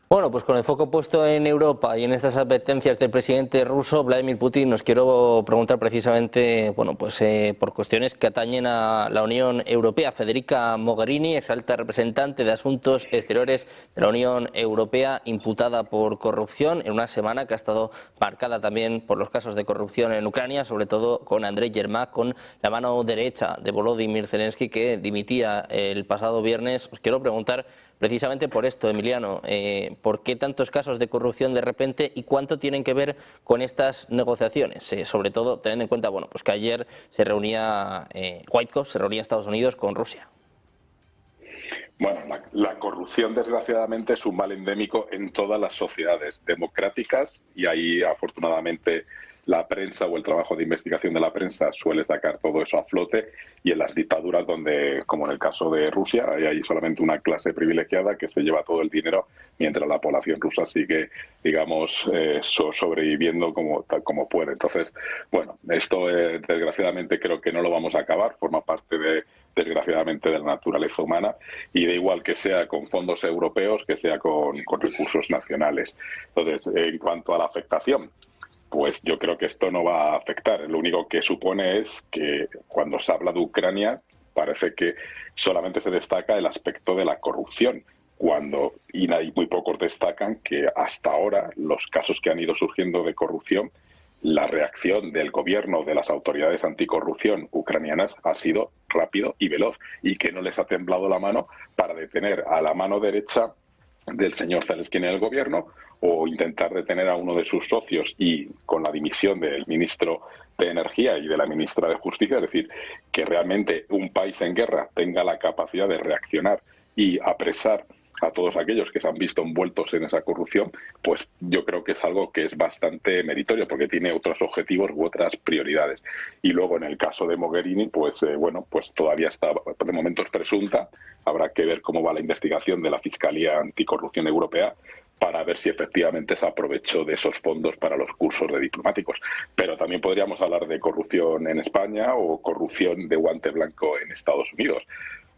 Bueno, pues con el foco puesto en Europa y en estas advertencias del presidente ruso Vladimir Putin, nos quiero preguntar precisamente, bueno, pues por cuestiones que atañen a la Unión Europea. Federica Mogherini, exalta representante de Asuntos Exteriores de la Unión Europea, imputada por corrupción en una semana que ha estado marcada también por los casos de corrupción en Ucrania, sobre todo con Andrei Yermak, con la mano derecha de Volodymyr Zelensky, que dimitía el pasado viernes. Os quiero preguntar precisamente por esto, Emiliano, ¿por qué tantos casos de corrupción de repente y cuánto tienen que ver con estas negociaciones? Sobre todo teniendo en cuenta, bueno, pues que ayer se reunía Witkoff, se reunía Estados Unidos con Rusia. Bueno, la corrupción desgraciadamente es un mal endémico en todas las sociedades democráticas y ahí afortunadamente la prensa o el trabajo de investigación de la prensa suele sacar todo eso a flote, y en las dictaduras donde, como en el caso de Rusia, hay solamente una clase privilegiada que se lleva todo el dinero mientras la población rusa sigue, digamos, sobreviviendo tal como puede. Entonces, bueno, esto desgraciadamente creo que no lo vamos a acabar, forma parte desgraciadamente de la naturaleza humana, y da igual que sea con fondos europeos que sea con recursos nacionales. Entonces, en cuanto a la afectación, pues yo creo que esto no va a afectar. Lo único que supone es que cuando se habla de Ucrania parece que solamente se destaca el aspecto de la corrupción, y muy pocos destacan que hasta ahora los casos que han ido surgiendo de corrupción, la reacción del gobierno, de las autoridades anticorrupción ucranianas, ha sido rápido y veloz, y que no les ha temblado la mano para detener a la mano derecha del señor Zelensky en el gobierno, o intentar detener a uno de sus socios, y con la dimisión del ministro de Energía y de la ministra de Justicia. Es decir, que realmente un país en guerra tenga la capacidad de reaccionar y apresar a todos aquellos que se han visto envueltos en esa corrupción, pues yo creo que es algo que es bastante meritorio, porque tiene otros objetivos u otras prioridades. Y luego en el caso de Mogherini, pues bueno, pues todavía está, de momento es presunta, habrá que ver cómo va la investigación de la Fiscalía Anticorrupción Europea para ver si efectivamente se aprovechó de esos fondos para los cursos de diplomáticos. Pero también podríamos hablar de corrupción en España o corrupción de guante blanco en Estados Unidos,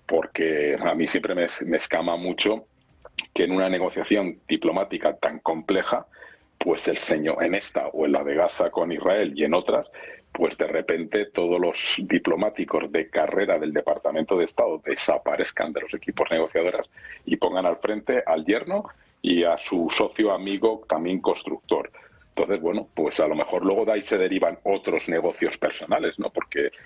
porque a mí siempre me escama mucho que en una negociación diplomática tan compleja, pues el señor, en esta o en la de Gaza con Israel y en otras, pues de repente todos los diplomáticos de carrera del Departamento de Estado desaparezcan de los equipos negociadores y pongan al frente al yerno y a su socio amigo también constructor. Entonces, bueno, pues a lo mejor luego de ahí se derivan otros negocios personales, ¿no?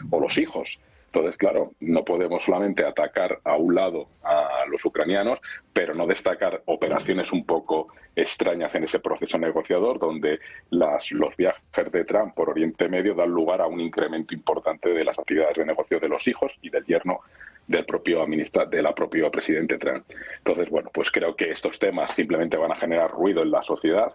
O los hijos. Entonces, claro, no podemos solamente atacar a un lado a los ucranianos, pero no destacar operaciones un poco extrañas en ese proceso negociador, donde los viajes de Trump por Oriente Medio dan lugar a un incremento importante de las actividades de negocio de los hijos y del yerno del propio presidente Trump. Entonces, bueno, pues creo que estos temas simplemente van a generar ruido en la sociedad,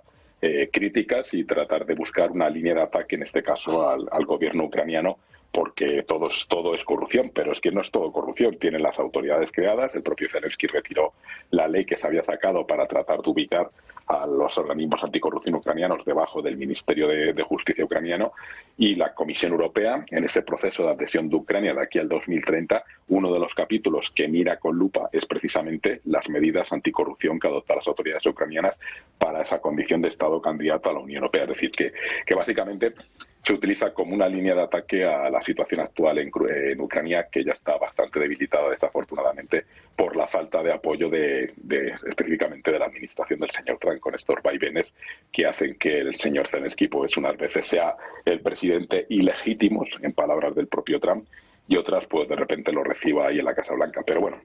críticas, y tratar de buscar una línea de ataque, en este caso al gobierno ucraniano, porque todo es corrupción, pero es que no es todo corrupción. Tienen las autoridades creadas, el propio Zelensky retiró la ley que se había sacado para tratar de ubicar a los organismos anticorrupción ucranianos debajo del Ministerio de Justicia ucraniano, y la Comisión Europea, en ese proceso de adhesión de Ucrania de aquí al 2030, uno de los capítulos que mira con lupa es precisamente las medidas anticorrupción que adoptan las autoridades ucranianas para esa condición de Estado candidato a la Unión Europea. Es decir, que básicamente se utiliza como una línea de ataque a la situación actual en Ucrania, que ya está bastante debilitada, desafortunadamente, por la falta de apoyo específicamente de la administración del señor Trump, con estos vaivenes que hacen que el señor Zelensky pues unas veces sea el presidente ilegítimo, en palabras del propio Trump, y otras pues de repente lo reciba ahí en la Casa Blanca. Pero bueno,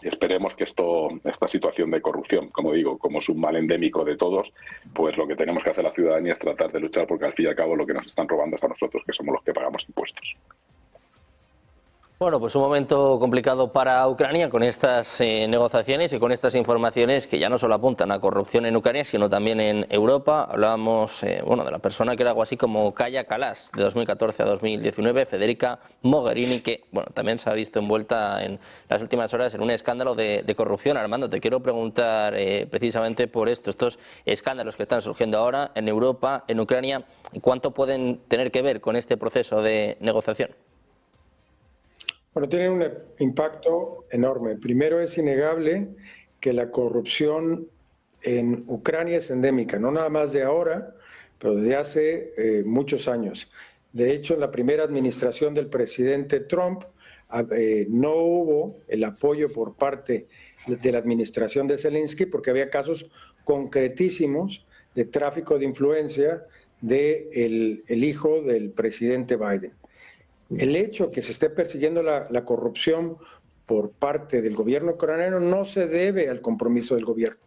esperemos que esta situación de corrupción, como digo, como es un mal endémico de todos, pues lo que tenemos que hacer la ciudadanía es tratar de luchar, porque al fin y al cabo lo que nos están robando es a nosotros, que somos los que pagamos impuestos. Bueno, pues un momento complicado para Ucrania con estas negociaciones y con estas informaciones que ya no solo apuntan a corrupción en Ucrania, sino también en Europa. Hablábamos bueno, de la persona que era algo así como Kaja Kallas, de 2014 a 2019, Federica Mogherini, que bueno, también se ha visto envuelta en las últimas horas en un escándalo de corrupción. Armando, te quiero preguntar precisamente por estos escándalos que están surgiendo ahora en Europa, en Ucrania, ¿cuánto pueden tener que ver con este proceso de negociación? Bueno, tiene un impacto enorme. Primero, es innegable que la corrupción en Ucrania es endémica, no nada más de ahora, pero desde hace muchos años. De hecho, en la primera administración del presidente Trump no hubo el apoyo por parte de la administración de Zelensky porque había casos concretísimos de tráfico de influencia del hijo del presidente Biden. El hecho que se esté persiguiendo la corrupción por parte del gobierno ucraniano no se debe al compromiso del gobierno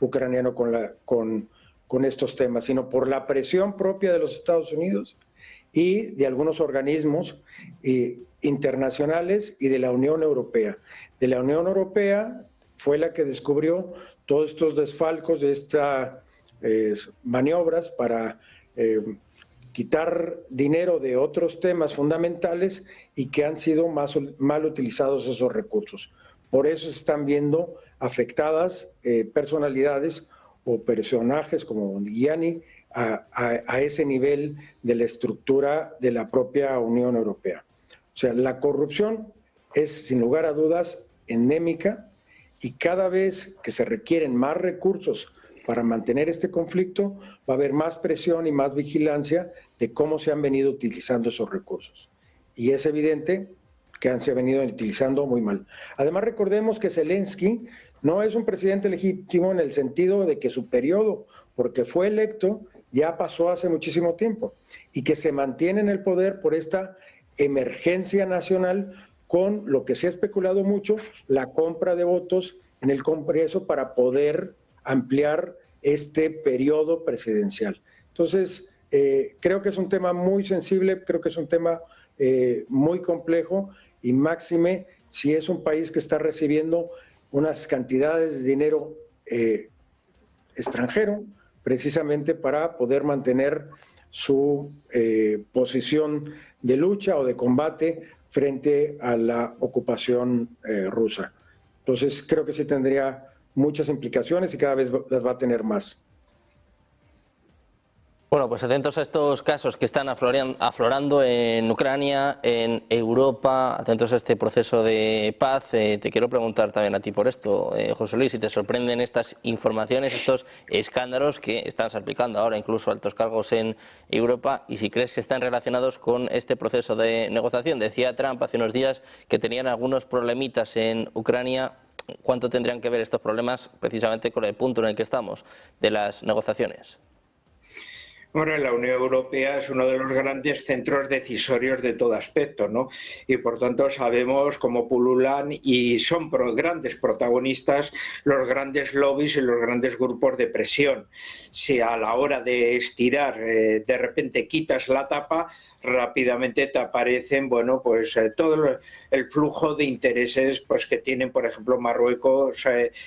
ucraniano con estos temas, sino por la presión propia de los Estados Unidos y de algunos organismos internacionales y de la Unión Europea. De la Unión Europea fue la que descubrió todos estos desfalcos de estas maniobras para quitar dinero de otros temas fundamentales y que han sido mal utilizados esos recursos. Por eso se están viendo afectadas personalidades o personajes como Giuliani a ese nivel de la estructura de la propia Unión Europea. O sea, la corrupción es, sin lugar a dudas, endémica y cada vez que se requieren más recursos para mantener este conflicto, va a haber más presión y más vigilancia de cómo se han venido utilizando esos recursos. Y es evidente que se han venido utilizando muy mal. Además, recordemos que Zelensky no es un presidente legítimo en el sentido de que su periodo, porque fue electo, ya pasó hace muchísimo tiempo y que se mantiene en el poder por esta emergencia nacional con lo que se ha especulado mucho, la compra de votos en el Congreso para poder ampliar este periodo presidencial. Entonces, creo que es un tema muy sensible, creo que es un tema muy complejo y máxime si es un país que está recibiendo unas cantidades de dinero extranjero precisamente para poder mantener su posición de lucha o de combate frente a la ocupación rusa. Entonces, creo que sí tendría muchas implicaciones y cada vez las va a tener más. Bueno, pues atentos a estos casos que están aflorando en Ucrania, en Europa, atentos a este proceso de paz. Te quiero preguntar también a ti por esto, José Luis, si te sorprenden estas informaciones, estos escándalos que están salpicando ahora incluso altos cargos en Europa y si crees que están relacionados con este proceso de negociación. Decía Trump hace unos días que tenían algunos problemitas en Ucrania. ¿Cuánto tendrían que ver estos problemas precisamente con el punto en el que estamos de las negociaciones? Bueno, la Unión Europea es uno de los grandes centros decisorios de todo aspecto, ¿no? Y por tanto sabemos cómo pululan y son grandes protagonistas los grandes lobbies y los grandes grupos de presión. Si a la hora de estirar de repente quitas la tapa, rápidamente te aparecen, bueno, pues todo el flujo de intereses pues que tienen, por ejemplo, Marruecos,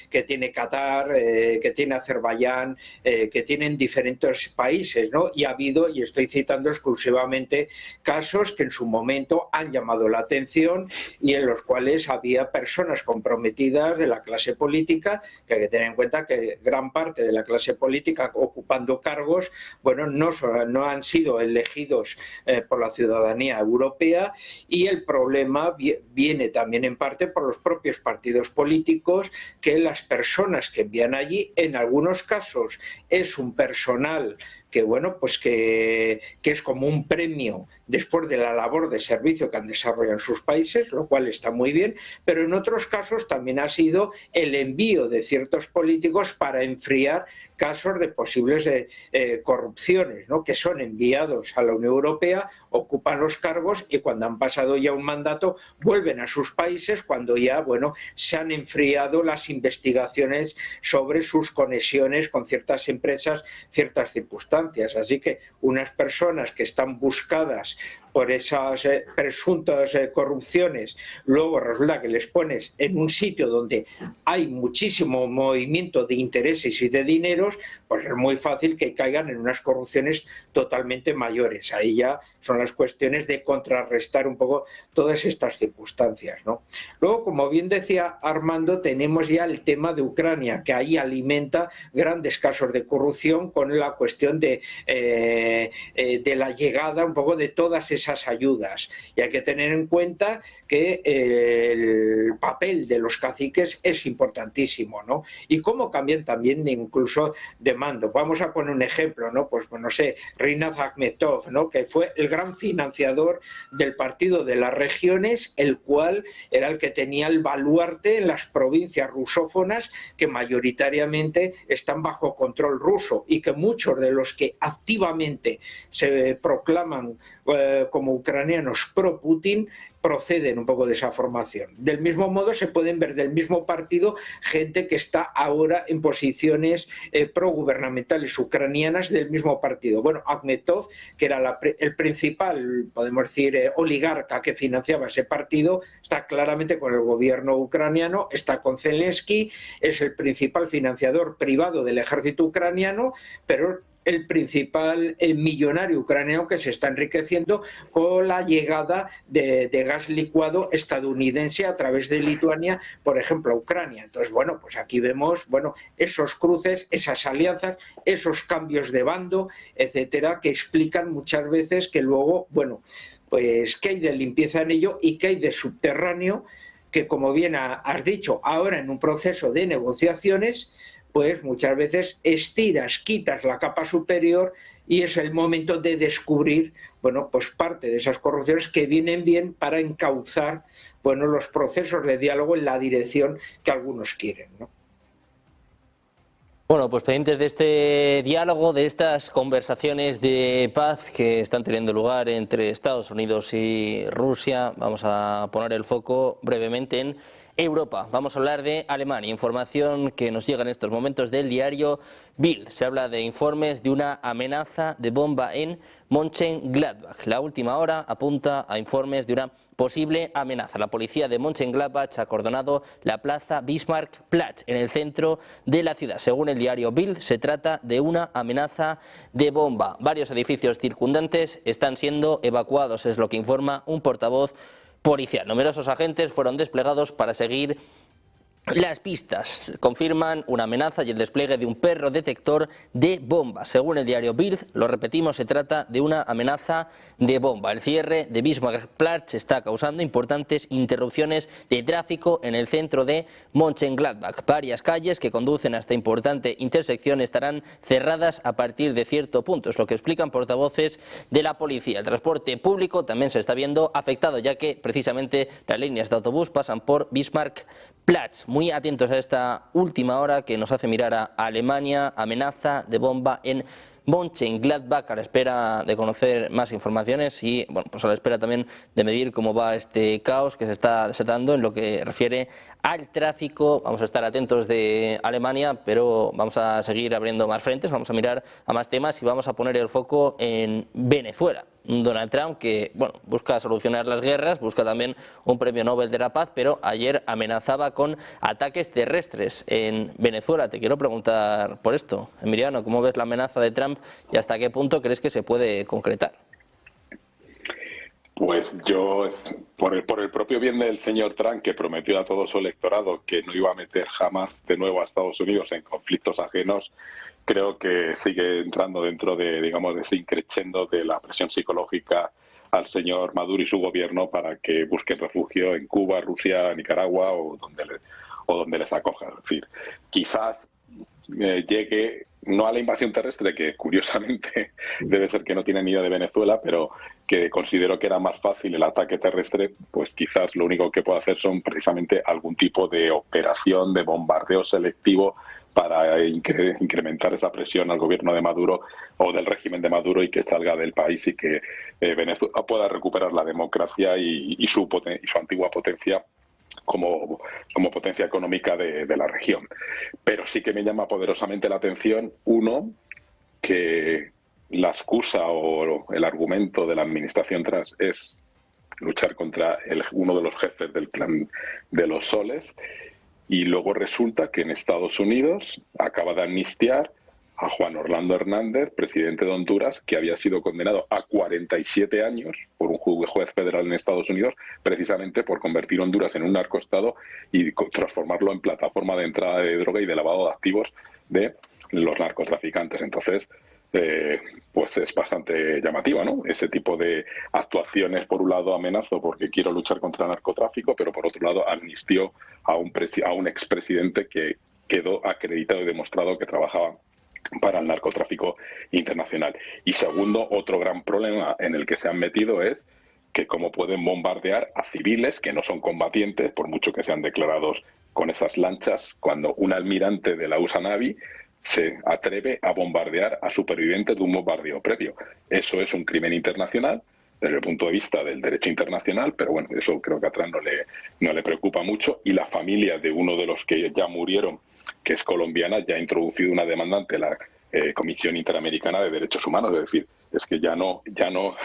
que tiene Qatar, que tiene Azerbaiyán, que tienen diferentes países, ¿no? Y ha habido, y estoy citando exclusivamente, casos que en su momento han llamado la atención y en los cuales había personas comprometidas de la clase política, que hay que tener en cuenta que gran parte de la clase política ocupando cargos, bueno, no han sido elegidos por la ciudadanía europea y el problema viene también en parte por los propios partidos políticos que las personas que envían allí, en algunos casos es un personal que bueno, pues que es como un premio después de la labor de servicio que han desarrollado en sus países, lo cual está muy bien, pero en otros casos también ha sido el envío de ciertos políticos para enfriar casos de posibles corrupciones, ¿no? Que son enviados a la Unión Europea, ocupan los cargos y cuando han pasado ya un mandato vuelven a sus países cuando ya, bueno, se han enfriado las investigaciones sobre sus conexiones con ciertas empresas, ciertas circunstancias. Así que unas personas que están buscadas por esas presuntas corrupciones, luego resulta que les pones en un sitio donde hay muchísimo movimiento de intereses y de dineros, pues es muy fácil que caigan en unas corrupciones totalmente mayores. Ahí ya son las cuestiones de contrarrestar un poco todas estas circunstancias, ¿no? Luego, como bien decía Armando, tenemos ya el tema de Ucrania, que ahí alimenta grandes casos de corrupción con la cuestión de la llegada un poco de todas esas esas ayudas. Y hay que tener en cuenta que el papel de los caciques es importantísimo, ¿no? Y cómo cambian también incluso de mando. Vamos a poner un ejemplo, ¿no? Pues no sé, Rinat Akhmetov, ¿no? Que fue el gran financiador del Partido de las Regiones, el cual era el que tenía el baluarte en las provincias rusófonas que mayoritariamente están bajo control ruso, y que muchos de los que activamente se proclaman como ucranianos pro-Putin proceden un poco de esa formación. Del mismo modo se pueden ver del mismo partido gente que está ahora en posiciones progubernamentales ucranianas del mismo partido. Bueno, Akhmetov, que era el principal, podemos decir, oligarca que financiaba ese partido, está claramente con el gobierno ucraniano, está con Zelensky, es el principal financiador privado del ejército ucraniano, pero el principal millonario ucraniano que se está enriqueciendo con la llegada de gas licuado estadounidense a través de Lituania, por ejemplo, a Ucrania. Entonces, bueno, pues aquí vemos, bueno, esos cruces, esas alianzas, esos cambios de bando, etcétera, que explican muchas veces que luego, bueno, pues qué hay de limpieza en ello y qué hay de subterráneo, que como bien has dicho, ahora en un proceso de negociaciones, pues muchas veces estiras, quitas la capa superior y es el momento de descubrir, bueno, pues parte de esas corrupciones que vienen bien para encauzar, bueno, los procesos de diálogo en la dirección que algunos quieren, ¿no? Bueno, pues pendientes de este diálogo, de estas conversaciones de paz que están teniendo lugar entre Estados Unidos y Rusia, vamos a poner el foco brevemente en Europa. Vamos a hablar de Alemania. Información que nos llega en estos momentos del diario Bild. Se habla de informes de una amenaza de bomba en Mönchengladbach. La última hora apunta a informes de una posible amenaza. La policía de Mönchengladbach ha acordonado la plaza Bismarckplatz en el centro de la ciudad. Según el diario Bild, se trata de una amenaza de bomba. Varios edificios circundantes están siendo evacuados, es lo que informa un portavoz policial. Numerosos agentes fueron desplegados para seguir las pistas. Confirman una amenaza y el despliegue de un perro detector de bombas. Según el diario Bild, lo repetimos, se trata de una amenaza de bomba. El cierre de Bismarckplatz está causando importantes interrupciones de tráfico en el centro de Mönchengladbach. Varias calles que conducen a esta importante intersección estarán cerradas a partir de cierto punto, es lo que explican portavoces de la policía. El transporte público también se está viendo afectado, ya que precisamente las líneas de autobús pasan por Bismarckplatz. Muy atentos a esta última hora que nos hace mirar a Alemania, amenaza de bomba en Mönchengladbach, a la espera de conocer más informaciones y, bueno, pues a la espera también de medir cómo va este caos que se está desatando en lo que refiere al tráfico. Vamos a estar atentos de Alemania, pero vamos a seguir abriendo más frentes, vamos a mirar a más temas y vamos a poner el foco en Venezuela. Donald Trump, que bueno, busca solucionar las guerras, busca también un premio Nobel de la Paz, pero ayer amenazaba con ataques terrestres en Venezuela. Te quiero preguntar por esto, Emiliano, ¿cómo ves la amenaza de Trump y hasta qué punto crees que se puede concretar? Pues yo, por el propio bien del señor Trump, que prometió a todo su electorado que no iba a meter jamás de nuevo a Estados Unidos en conflictos ajenos, creo que sigue entrando dentro de, digamos, de ese increchendo de la presión psicológica al señor Maduro y su gobierno para que busquen refugio en Cuba, Rusia, Nicaragua o donde les acoja. Es decir, quizás llegue no a la invasión terrestre, que curiosamente debe ser que no tiene ni idea de Venezuela, pero que considero que era más fácil el ataque terrestre, pues quizás lo único que puede hacer son precisamente algún tipo de operación de bombardeo selectivo para incrementar esa presión al gobierno de Maduro o del régimen de Maduro y que salga del país y que Venezuela pueda recuperar la democracia y su antigua potencia como potencia económica de la región. Pero sí que me llama poderosamente la atención, uno, que la excusa o el argumento de la administración Trump es luchar contra uno de los jefes del clan de los soles, y luego resulta que en Estados Unidos acaba de amnistiar a Juan Orlando Hernández, presidente de Honduras, que había sido condenado a 47 años por un juez federal en Estados Unidos, precisamente por convertir Honduras en un narcoestado y transformarlo en plataforma de entrada de droga y de lavado de activos de los narcotraficantes. Entonces, pues es bastante llamativa, ¿no? Ese tipo de actuaciones, por un lado, amenazo porque quiero luchar contra el narcotráfico, pero por otro lado, amnistió a un expresidente que quedó acreditado y demostrado que trabajaba para el narcotráfico internacional. Y segundo, otro gran problema en el que se han metido es que cómo pueden bombardear a civiles que no son combatientes, por mucho que sean declarados con esas lanchas, cuando un almirante de la USA Navy se atreve a bombardear a supervivientes de un bombardeo previo. Eso es un crimen internacional desde el punto de vista del derecho internacional, pero bueno, eso creo que a Trump no le preocupa mucho, y la familia de uno de los que ya murieron, que es colombiana, ya ha introducido una demanda ante la Comisión Interamericana de Derechos Humanos, es decir, es que ya no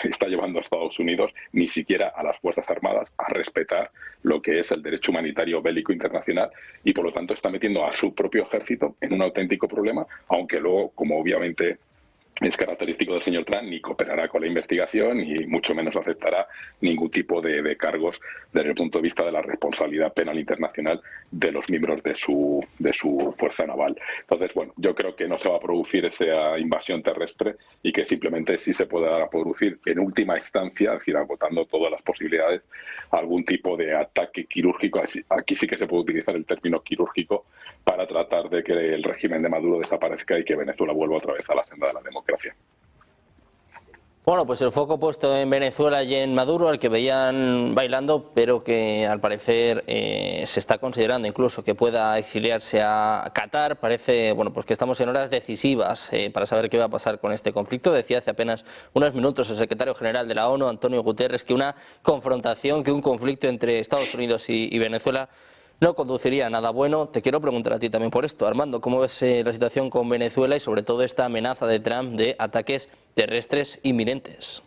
está llevando a Estados Unidos ni siquiera a las Fuerzas Armadas a respetar lo que es el derecho humanitario bélico internacional, y por lo tanto está metiendo a su propio ejército en un auténtico problema, aunque luego, como obviamente es característico del señor Trump, ni cooperará con la investigación ni mucho menos aceptará ningún tipo de cargos desde el punto de vista de la responsabilidad penal internacional de los miembros de su fuerza naval. Entonces, bueno, yo creo que no se va a producir esa invasión terrestre y que simplemente sí se podrá producir en última instancia, es decir, agotando todas las posibilidades, algún tipo de ataque quirúrgico. Aquí sí que se puede utilizar el término quirúrgico para tratar de que el régimen de Maduro desaparezca y que Venezuela vuelva otra vez a la senda de la democracia. Bueno, pues el foco puesto en Venezuela y en Maduro, al que veían bailando, pero que al parecer se está considerando incluso que pueda exiliarse a Qatar. Parece, bueno, pues que estamos en horas decisivas para saber qué va a pasar con este conflicto. Decía hace apenas unos minutos el secretario general de la ONU, Antonio Guterres, que una confrontación, que un conflicto entre Estados Unidos y Venezuela no conduciría a nada bueno. Te quiero preguntar a ti también por esto, Armando, ¿cómo ves la situación con Venezuela y sobre todo esta amenaza de Trump de ataques terrestres inminentes?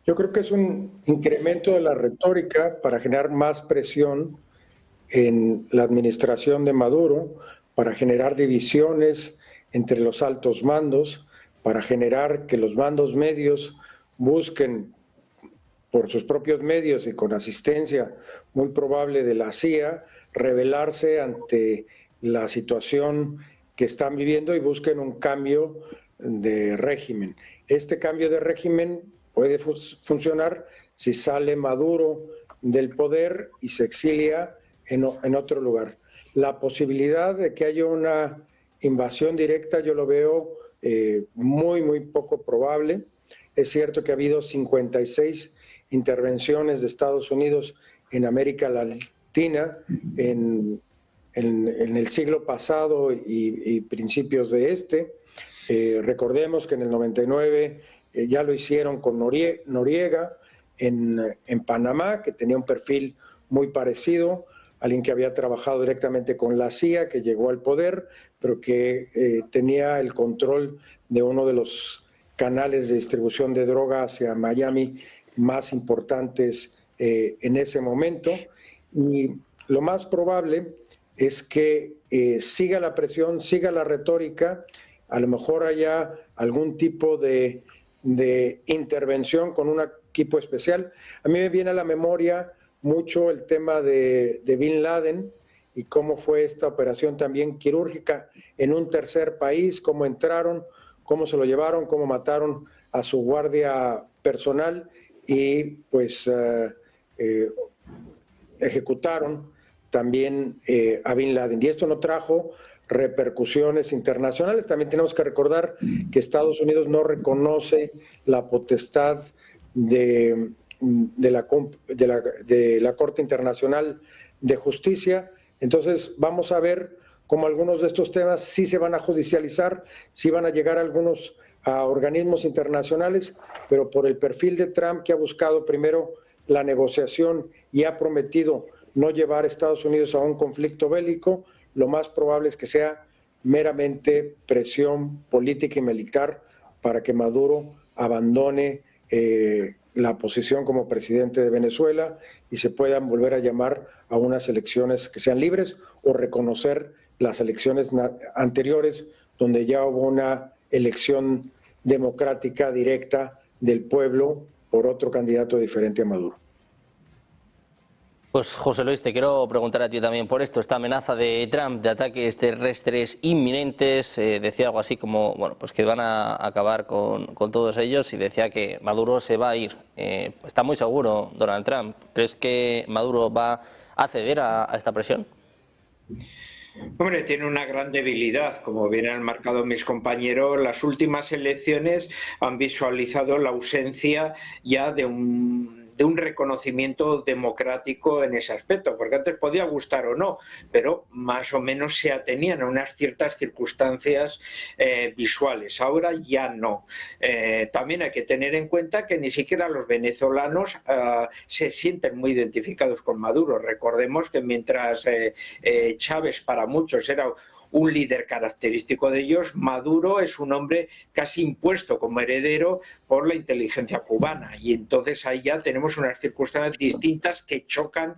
Yo creo que es un incremento de la retórica para generar más presión en la administración de Maduro, para generar divisiones entre los altos mandos, para generar que los mandos medios busquen por sus propios medios y con asistencia muy probable de la CIA, rebelarse ante la situación que están viviendo y busquen un cambio de régimen. Este cambio de régimen puede funcionar si sale Maduro del poder y se exilia en otro lugar. La posibilidad de que haya una invasión directa yo lo veo muy poco probable. Es cierto que ha habido 56 intervenciones de Estados Unidos en América Latina en el siglo pasado y principios de este. Recordemos que en el 99 ya lo hicieron con Noriega en Panamá, que tenía un perfil muy parecido, alguien que había trabajado directamente con la CIA, que llegó al poder, pero que tenía el control de uno de los canales de distribución de droga hacia Miami más importantes en ese momento. Y lo más probable es que siga la presión, siga la retórica, a lo mejor haya algún tipo de intervención con un equipo especial. A mí me viene a la memoria mucho el tema de Bin Laden y cómo fue esta operación también quirúrgica en un tercer país, cómo entraron, cómo se lo llevaron, cómo mataron a su guardia personal y pues ejecutaron también a Bin Laden. Y esto no trajo repercusiones internacionales. También tenemos que recordar que Estados Unidos no reconoce la potestad de la Corte Internacional de Justicia. Entonces vamos a ver cómo algunos de estos temas sí se van a judicializar, sí van a llegar algunos a organismos internacionales, pero por el perfil de Trump, que ha buscado primero la negociación y ha prometido no llevar a Estados Unidos a un conflicto bélico, lo más probable es que sea meramente presión política y militar para que Maduro abandone la posición como presidente de Venezuela y se puedan volver a llamar a unas elecciones que sean libres o reconocer las elecciones anteriores donde ya hubo una elección democrática directa del pueblo por otro candidato diferente a Maduro. Pues José Luis, te quiero preguntar a ti también por esto, esta amenaza de Trump de ataques terrestres inminentes, decía algo así como, bueno, pues que van a acabar con todos ellos y decía que Maduro se va a ir. ¿Está muy seguro Donald Trump? ¿Crees que Maduro va a ceder a esta presión? Hombre, tiene una gran debilidad, como bien han marcado mis compañeros. Las últimas elecciones han visualizado la ausencia ya de un reconocimiento democrático en ese aspecto, porque antes podía gustar o no, pero más o menos se atenían a unas ciertas circunstancias visuales. Ahora ya no. También hay que tener en cuenta que ni siquiera los venezolanos se sienten muy identificados con Maduro. Recordemos que mientras Chávez para muchos era un líder característico de ellos, Maduro es un hombre casi impuesto como heredero por la inteligencia cubana, y entonces ahí ya tenemos unas circunstancias distintas que chocan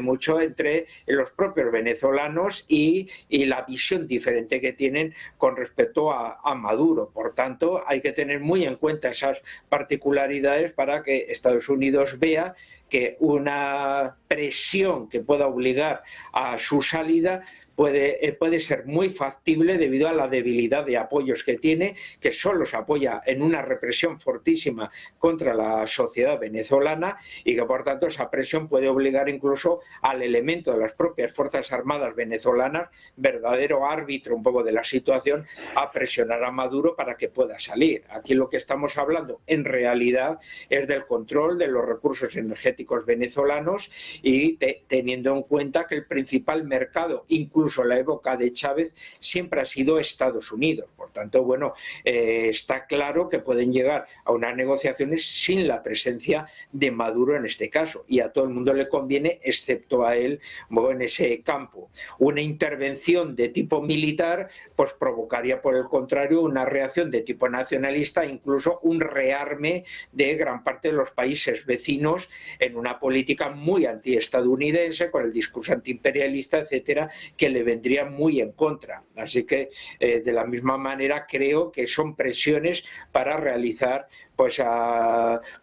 mucho entre los propios venezolanos y la visión diferente que tienen con respecto a Maduro. Por tanto, hay que tener muy en cuenta esas particularidades para que Estados Unidos vea que una presión que pueda obligar a su salida puede ser muy factible debido a la debilidad de apoyos que tiene, que solo se apoya en una represión fortísima contra la sociedad venezolana, y que por tanto esa presión puede obligar incluso al elemento de las propias Fuerzas Armadas venezolanas, verdadero árbitro un poco de la situación, a presionar a Maduro para que pueda salir. Aquí lo que estamos hablando en realidad es del control de los recursos energéticos venezolanos, y teniendo en cuenta que el principal mercado, incluso en la época de Chávez, siempre ha sido Estados Unidos. Por tanto, bueno, está claro que pueden llegar a unas negociaciones sin la presencia de Maduro en este caso, y a todo el mundo le conviene, excepto a él, en ese campo. Una intervención de tipo militar pues provocaría, por el contrario, una reacción de tipo nacionalista, incluso un rearme de gran parte de los países vecinos en una política muy antiestadounidense, con el discurso antiimperialista, etcétera, que le vendría muy en contra. Así que, de la misma manera, creo que son presiones para realizar pues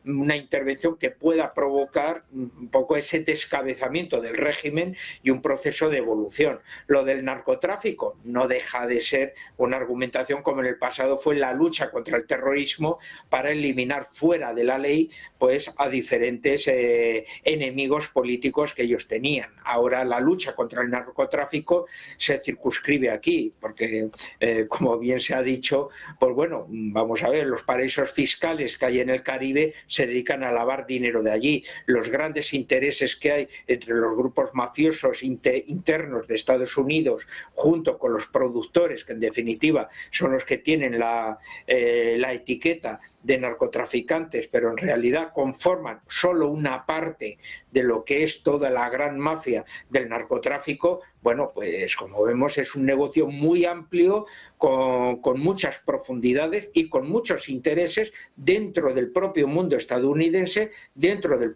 una intervención que pueda provocar un poco ese descabezamiento del régimen y un proceso de evolución. Lo del narcotráfico no deja de ser una argumentación, como en el pasado fue la lucha contra el terrorismo, para eliminar fuera de la ley pues a diferentes enemigos políticos que ellos tenían. Ahora la lucha contra el narcotráfico se circunscribe aquí, porque como bien se ha dicho, pues bueno, vamos a ver, los paraísos fiscales que hay en el Caribe se dedican a lavar dinero de allí. Los grandes intereses que hay entre los grupos mafiosos internos de Estados Unidos, junto con los productores, que en definitiva son los que tienen la etiqueta de narcotraficantes, pero en realidad conforman solo una parte de lo que es toda la gran mafia del narcotráfico. Bueno, pues como vemos es un negocio muy amplio, con muchas profundidades y con muchos intereses dentro del propio mundo estadounidense, dentro del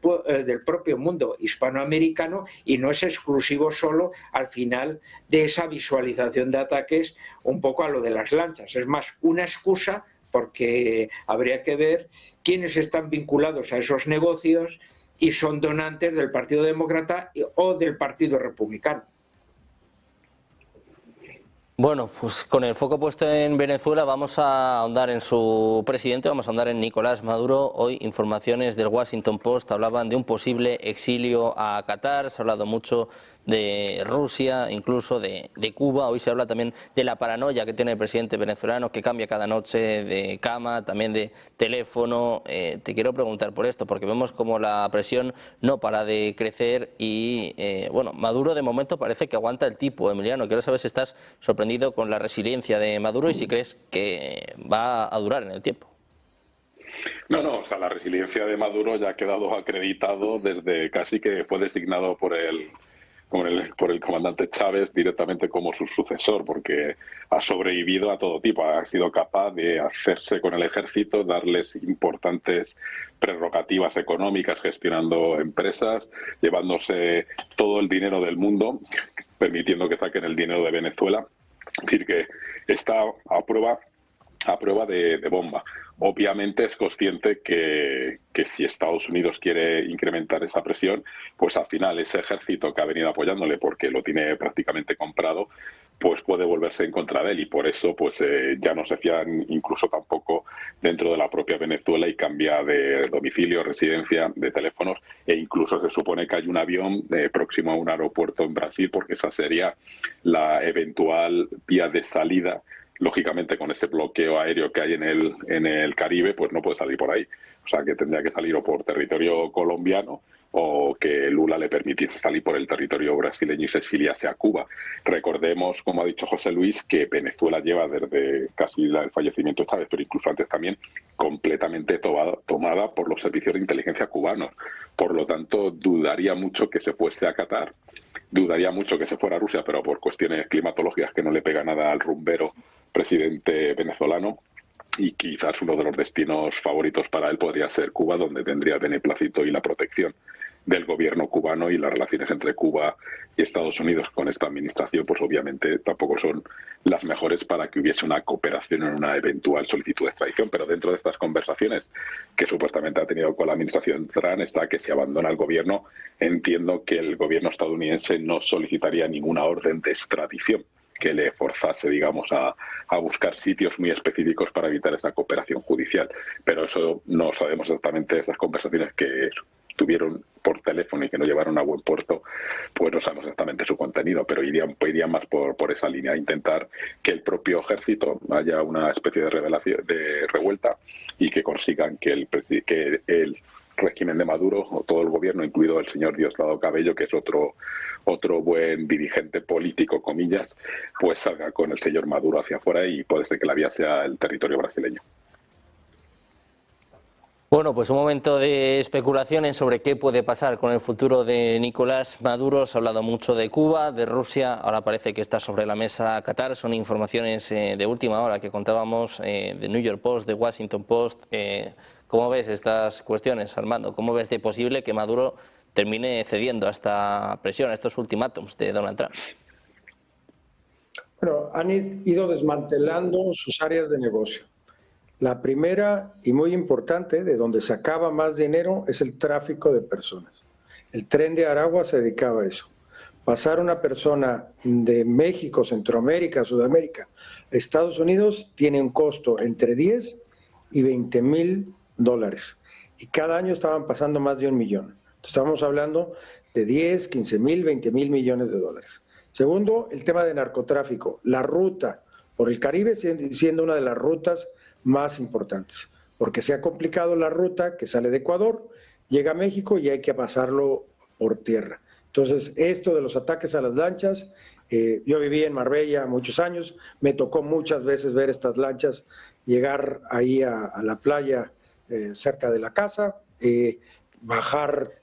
propio mundo hispanoamericano, y no es exclusivo solo al final de esa visualización de ataques un poco a lo de las lanchas. Es más una excusa, porque habría que ver quiénes están vinculados a esos negocios y son donantes del Partido Demócrata o del Partido Republicano. Bueno, pues con el foco puesto en Venezuela vamos a ahondar en su presidente, vamos a ahondar en Nicolás Maduro. Hoy informaciones del Washington Post hablaban de un posible exilio a Qatar, se ha hablado mucho de Rusia, incluso de Cuba. Hoy se habla también de la paranoia que tiene el presidente venezolano, que cambia cada noche de cama, también de teléfono. Te quiero preguntar por esto, porque vemos como la presión no para de crecer y, bueno, Maduro de momento parece que aguanta el tipo. Emiliano, quiero saber si estás sorprendido con la resiliencia de Maduro y si crees que va a durar en el tiempo. No, o sea, la resiliencia de Maduro ya ha quedado acreditado desde casi que fue designado por el comandante Chávez directamente como su sucesor, porque ha sobrevivido a todo tipo, ha sido capaz de hacerse con el ejército, darles importantes prerrogativas económicas, gestionando empresas, llevándose todo el dinero del mundo, permitiendo que saquen el dinero de Venezuela. Es decir, que está a prueba a prueba de bomba. Obviamente es consciente que si Estados Unidos quiere incrementar esa presión, pues al final ese ejército que ha venido apoyándole porque lo tiene prácticamente comprado, pues puede volverse en contra de él, y por eso pues ya no se fían incluso tampoco dentro de la propia Venezuela y cambia de domicilio, residencia, de teléfonos, e incluso se supone que hay un avión próximo a un aeropuerto en Brasil, porque esa sería la eventual vía de salida. Lógicamente, con ese bloqueo aéreo que hay en el Caribe, pues no puede salir por ahí. O sea, que tendría que salir o por territorio colombiano o que Lula le permitiese salir por el territorio brasileño y se exiliase a Cuba. Recordemos, como ha dicho José Luis, que Venezuela lleva desde casi el fallecimiento esta vez, pero incluso antes también, completamente tomada por los servicios de inteligencia cubanos. Por lo tanto, dudaría mucho que se fuese a Qatar, dudaría mucho que se fuera a Rusia, pero por cuestiones climatológicas que no le pega nada al rumbero presidente venezolano, y quizás uno de los destinos favoritos para él podría ser Cuba, donde tendría el beneplácito y la protección del gobierno cubano, y las relaciones entre Cuba y Estados Unidos con esta administración pues obviamente tampoco son las mejores para que hubiese una cooperación en una eventual solicitud de extradición. Pero dentro de estas conversaciones que supuestamente ha tenido con la administración Trump está que si abandona el gobierno, entiendo que el gobierno estadounidense no solicitaría ninguna orden de extradición que le forzase, digamos, a buscar sitios muy específicos para evitar esa cooperación judicial. Pero eso no sabemos exactamente, esas conversaciones que tuvieron por teléfono y que no llevaron a buen puerto, pues no sabemos exactamente su contenido, pero irían más por esa línea, intentar que el propio ejército haya una especie de revuelta y que consigan que el régimen de Maduro, o todo el gobierno, incluido el señor Diosdado Cabello, que es otro buen dirigente político, comillas, pues salga con el señor Maduro hacia afuera, y puede ser que la vía sea el territorio brasileño. Bueno, pues un momento de especulaciones sobre qué puede pasar con el futuro de Nicolás Maduro. Se ha hablado mucho de Cuba, de Rusia, ahora parece que está sobre la mesa Qatar. Son informaciones de última hora que contábamos de New York Post, de Washington Post. ¿Cómo ves estas cuestiones, Armando? ¿Cómo ves de posible que Maduro termine cediendo a esta presión, a estos ultimátums de Donald Trump? Bueno, han ido desmantelando sus áreas de negocio. La primera y muy importante, de donde sacaba más dinero, es el tráfico de personas. El Tren de Aragua se dedicaba a eso. Pasar una persona de México, Centroamérica, Sudamérica, a Estados Unidos tiene un costo entre 10 y 20 mil dólares. Y cada año estaban pasando más de 1 millón. Estamos hablando de 10, 15 mil, 20 mil millones de dólares. Segundo, el tema de narcotráfico. La ruta por el Caribe siendo una de las rutas más importantes, porque se ha complicado la ruta que sale de Ecuador, llega a México y hay que pasarlo por tierra. Entonces, esto de los ataques a las lanchas, yo viví en Marbella muchos años, me tocó muchas veces ver estas lanchas llegar ahí a la playa cerca de la casa, bajar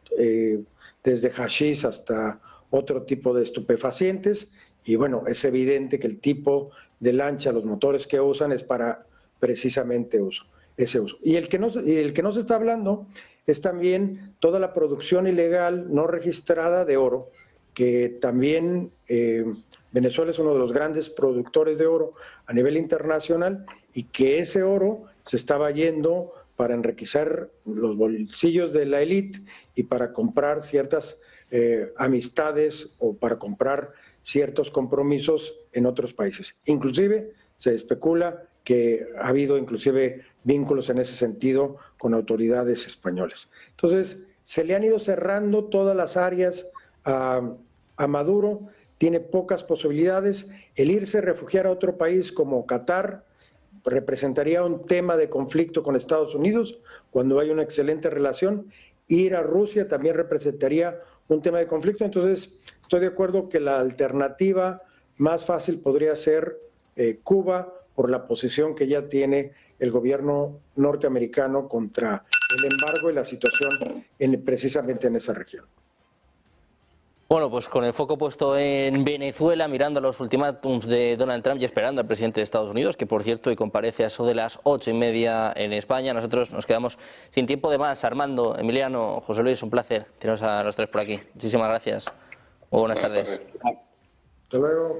desde hashish hasta otro tipo de estupefacientes, y bueno, es evidente que el tipo de lancha, los motores que usan es para precisamente ese uso. Y el que no se está hablando es también toda la producción ilegal no registrada de oro, que también Venezuela es uno de los grandes productores de oro a nivel internacional, y que ese oro se estaba yendo para enriquecer los bolsillos de la élite y para comprar ciertas amistades o para comprar ciertos compromisos en otros países. Inclusive se especula que ha habido inclusive vínculos en ese sentido con autoridades españolas. Entonces, se le han ido cerrando todas las áreas a Maduro, tiene pocas posibilidades. El irse a refugiar a otro país como Qatar representaría un tema de conflicto con Estados Unidos, cuando hay una excelente relación. Ir a Rusia también representaría un tema de conflicto. Entonces, estoy de acuerdo que la alternativa más fácil podría ser Cuba, por la posición que ya tiene el gobierno norteamericano contra el embargo y la situación precisamente en esa región. Bueno, pues con el foco puesto en Venezuela, mirando los ultimátums de Donald Trump y esperando al presidente de Estados Unidos, que por cierto hoy comparece a eso de las 8:30 en España. Nosotros nos quedamos sin tiempo de más. Armando, Emiliano, José Luis, un placer teneros a los tres por aquí. Muchísimas gracias. Muy buenas tardes. Hasta luego.